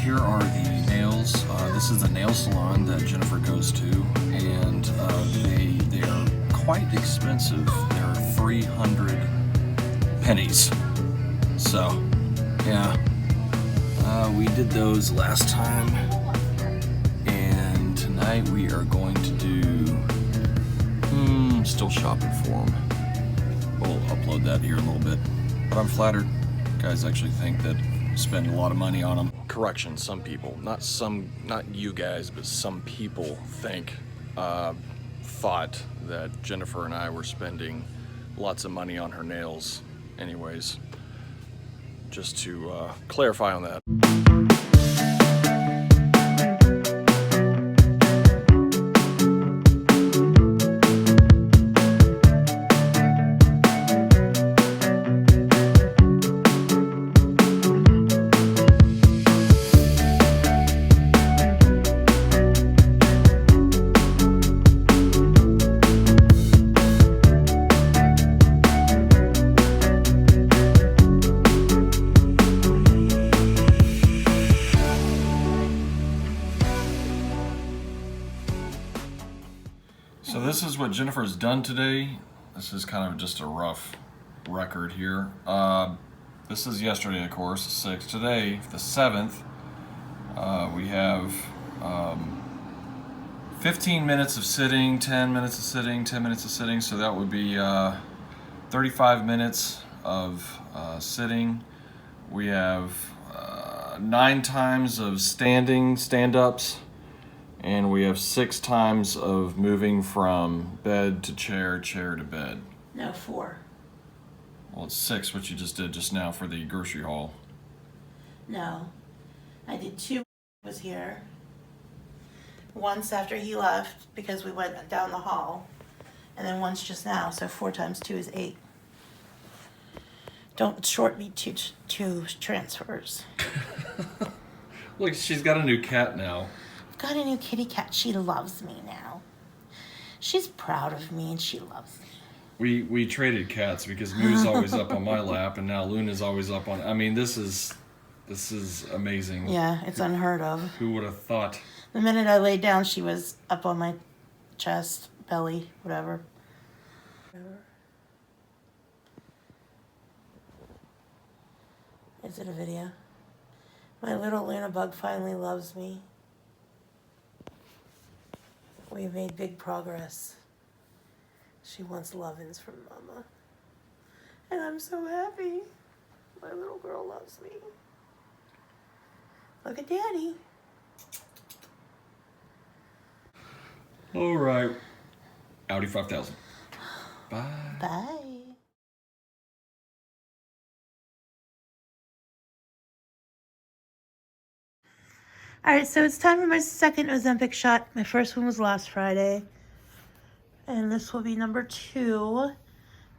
Here are the nails. This is the nail salon that Jennifer goes to, and they are quite expensive. They're 300 pennies. So, yeah, we did those last time, and tonight we are going to do, still shopping for them. We'll upload that here in a little bit, but I'm flattered. You guys actually think that I spend a lot of money on them. Correction, some people, not you guys, but some people thought that Jennifer and I were spending lots of money on her nails. Anyways, just to clarify on that. So this is what Jennifer's done today. This is kind of just a rough record here. This is yesterday, of course, the 6th. Today, the 7th, we have 15 minutes of sitting, 10 minutes of sitting, 10 minutes of sitting. So that would be 35 minutes of sitting. We have 9 times of stand-ups. And we have 6 times of moving from bed to chair, chair to bed. No, 4. Well, it's 6, what you just did just now for the grocery haul. No. I did 2 was here. Once after he left because we went down the hall. And then once just now, so 4 times 2 is 8. Don't short me 2 transfers. Look, she's got a new cat now. Got a new kitty cat. She loves me now. She's proud of me and she loves me. We traded cats because Moo's always up on my lap and now Luna's always up on. I mean, this is amazing. Yeah, it's unheard of. Who would have thought? The minute I laid down, she was up on my chest, belly, whatever. Is it a video? My little Luna bug finally loves me. We've made big progress. She wants lovin's from Mama. And I'm so happy. My little girl loves me. Look at Daddy. All right. Audi 5000. Bye. Bye. All right, so it's time for my second Ozempic shot. My first one was last Friday. And this will be number 2.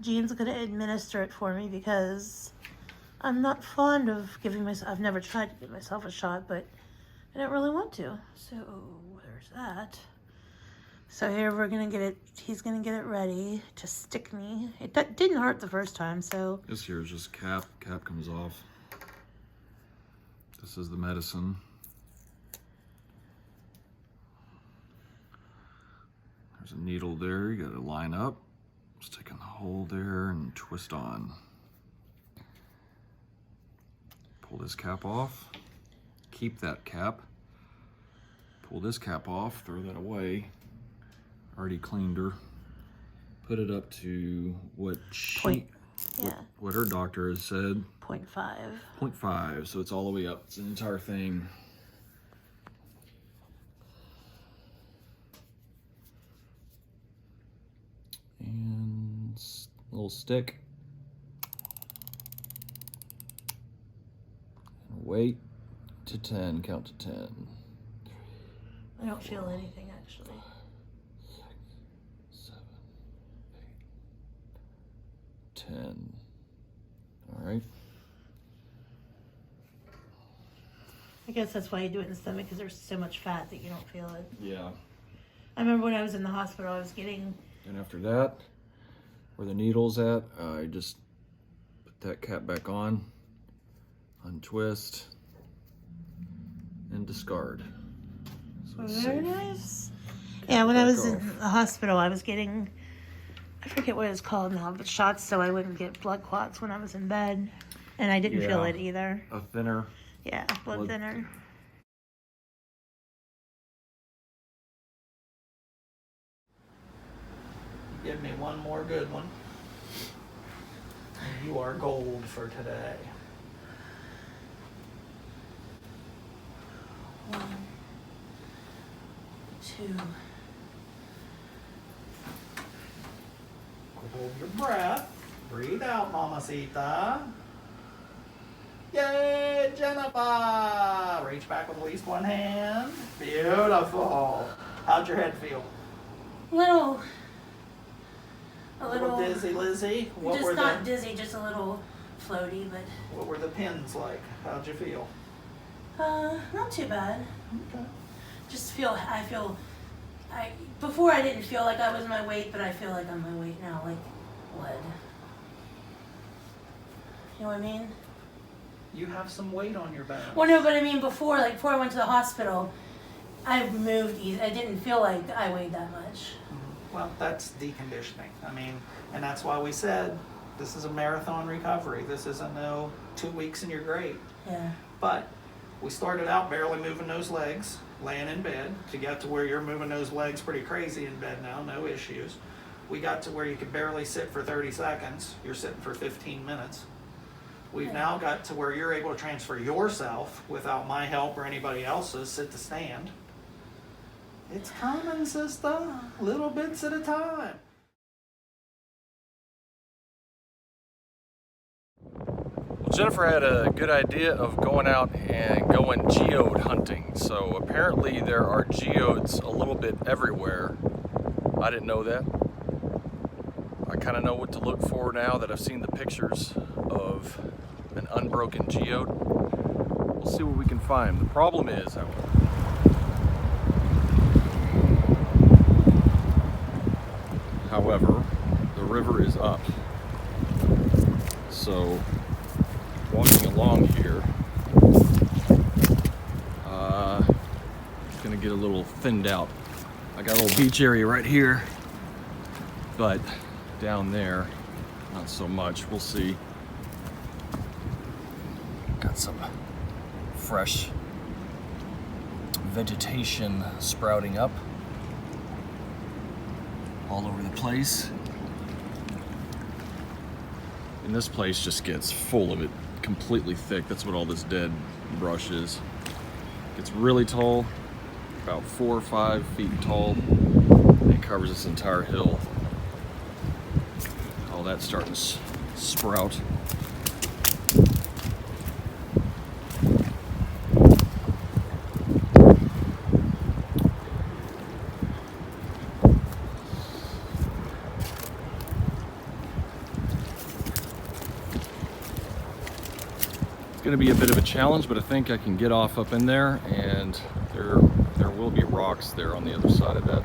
Jean's going to administer it for me because I'm not fond of giving myself... I've never tried to give myself a shot, but I don't really want to. So, there's that. So here we're going to get it... He's going to get it ready to stick me. It didn't hurt the first time, so... This here is just cap. Cap comes off. This is the medicine. There's a needle there, you gotta line up, stick in the hole there and twist on. Pull this cap off, keep that cap, pull this cap off, throw that away, already cleaned her, put it up to what what her doctor has said. 0.5. 0.5, so it's all the way up, it's an entire thing. And a little stick. And wait to 10, count to 10. I don't feel anything actually. 6, 7, 8, 10. All right. I guess that's why you do it in the stomach, because there's so much fat that you don't feel it. Yeah. I remember when I was in the hospital, I was getting... And after that, where the needle's at, I just put that cap back on, untwist, and discard. So it's Very safe. nice. Yeah, when I was Back in off. the hospital, I was getting... I forget what it's called now, but shots so I wouldn't get blood clots when I was in bed. And I didn't feel Yeah. it either. A thinner. Yeah, blood thinner. Give me one more good one. And you are gold for today. 1, 2. Hold your breath. Breathe out, Mamacita. Yay, Jennifer! Reach back with at least one hand. Beautiful. How'd your head feel? A little Dizzy, Lizzie? just not dizzy, just a little floaty, but What were the pins like? How'd you feel? not too bad. Okay. Before I didn't feel like I was my weight, but I feel like I'm my weight now, like lead. You know what I mean? You have some weight on your back. Well, no, but I mean before I went to the hospital, I moved easy. I didn't feel like I weighed that much. Well, that's deconditioning. I mean, and that's why we said this is a marathon recovery. This isn't no 2 weeks and you're great. Yeah. But we started out barely moving those legs, laying in bed, to get to where you're moving those legs pretty crazy in bed now, no issues. We got to where you could barely sit for 30 seconds. You're sitting for 15 minutes. We've now got to where you're able to transfer yourself without my help or anybody else's, sit to stand. It's coming, sister. Little bits at a time. Well, Jennifer had a good idea of going out and going geode hunting. So apparently there are geodes a little bit everywhere. I didn't know that. I kind of know what to look for now that I've seen the pictures of an unbroken geode. We'll see what we can find. The problem is, however, the river is up. So walking along here, gonna get a little thinned out. I got a little beach area right here, but down there, not so much. We'll see. Got some fresh vegetation sprouting up all over the place. And this place just gets full of it, completely thick. That's what all this dead brush is. Gets really tall, about 4 or 5 feet tall, and it covers this entire hill. All that's starting to sprout. It's going to be a bit of a challenge, but I think I can get off up in there, and there will be rocks there on the other side of that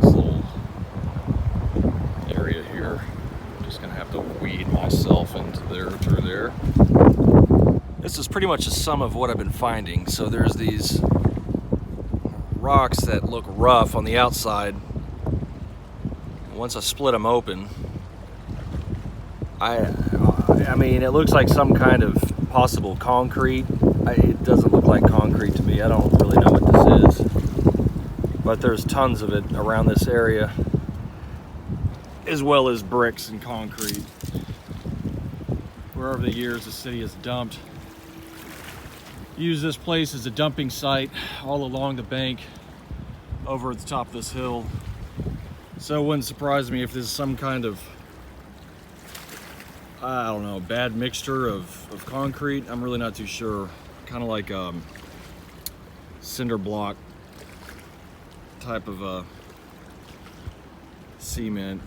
this little area here. I'm just going to have to weed myself into there through there. This is pretty much a sum of what I've been finding. So there's these rocks that look rough on the outside. Once I split them open, I mean, it looks like some kind of possible concrete. It doesn't look like concrete to me. I don't really know what this is. But there's tons of it around this area, as well as bricks and concrete. Where over the years the city has dumped. Used this place as a dumping site all along the bank over at the top of this hill. So it wouldn't surprise me if this is some kind of, I don't know, bad mixture of concrete. I'm really not too sure. Kind of like cinder block type of cement.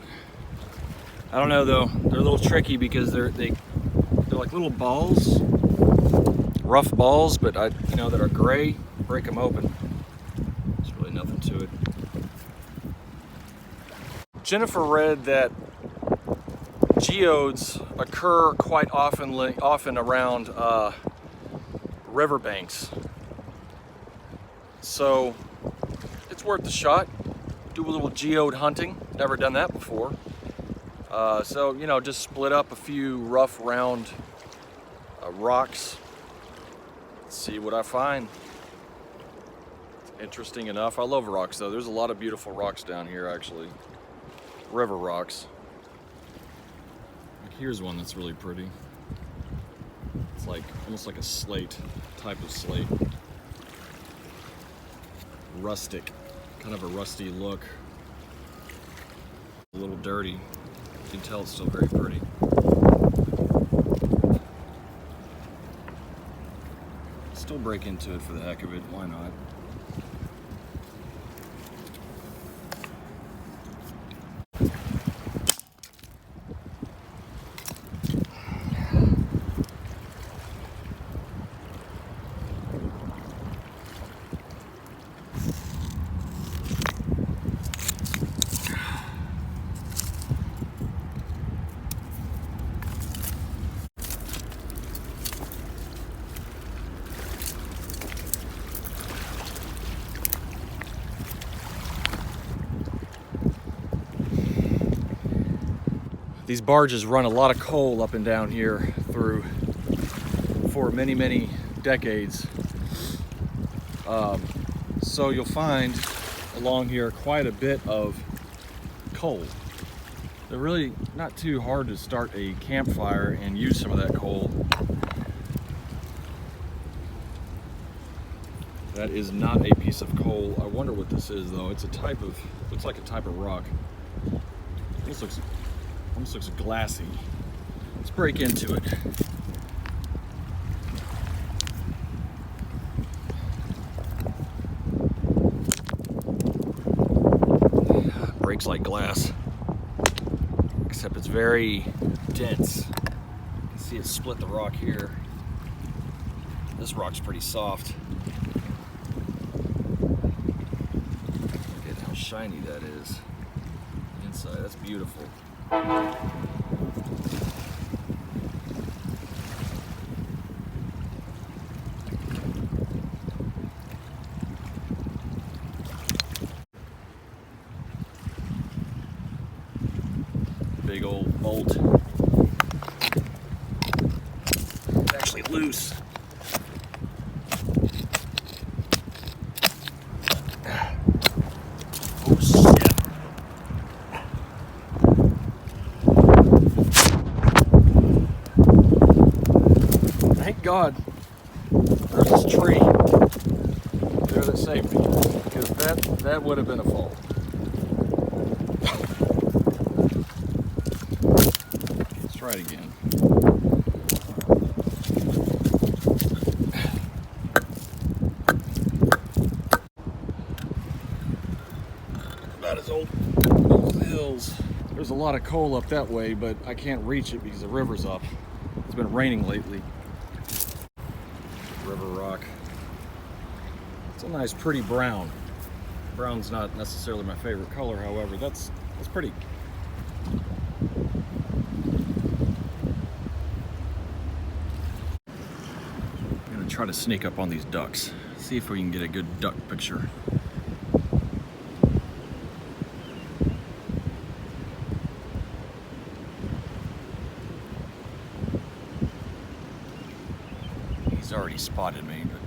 I don't know though. They're a little tricky because they're like little balls, rough balls, but that are gray. Break them open. There's really nothing to it. Jennifer read that geodes occur quite often around riverbanks. So it's worth the shot. Do a little geode hunting. Never done that before. So, just split up a few rough, round rocks. See what I find. Interesting enough. I love rocks though. There's a lot of beautiful rocks down here actually. River rocks. Like, here's one that's really pretty. It's like almost like a slate, type of slate. Rustic, kind of a rusty look. A little dirty. You can tell it's still very pretty. Still break into it for the heck of it, why not? These barges run a lot of coal up and down here for many, many decades. So you'll find along here quite a bit of coal. They're really not too hard to start a campfire and use some of that coal. That is not a piece of coal. I wonder what this is though. It's looks like a type of rock. This almost looks glassy. Let's break into it. Breaks like glass, except it's very dense. You can see it split the rock here. This rock's pretty soft. Look at how shiny that is. Inside, that's beautiful. Big old bolt. It's actually loose. Oh shit. Thank God there's this tree there that saved me, because that would have been a fall. Let's try it again. About as old as the hills. There's a lot of coal up that way, but I can't reach it because the river's up. It's been raining lately. River rock. It's a nice pretty brown. Brown's not necessarily my favorite color, however, that's pretty. I'm gonna try to sneak up on these ducks. See if we can get a good duck picture. He's already spotted me, but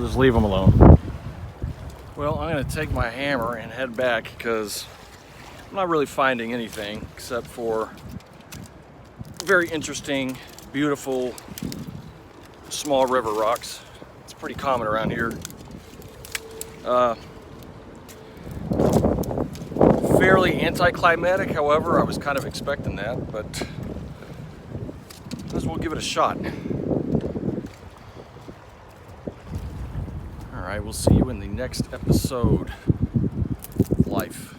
just leave them alone. Well, I'm gonna take my hammer and head back because I'm not really finding anything except for very interesting, beautiful, small river rocks. It's pretty common around here. Fairly anticlimactic, however, I was kind of expecting that, but might as well give it a shot. All right, we'll see you in the next episode of Life.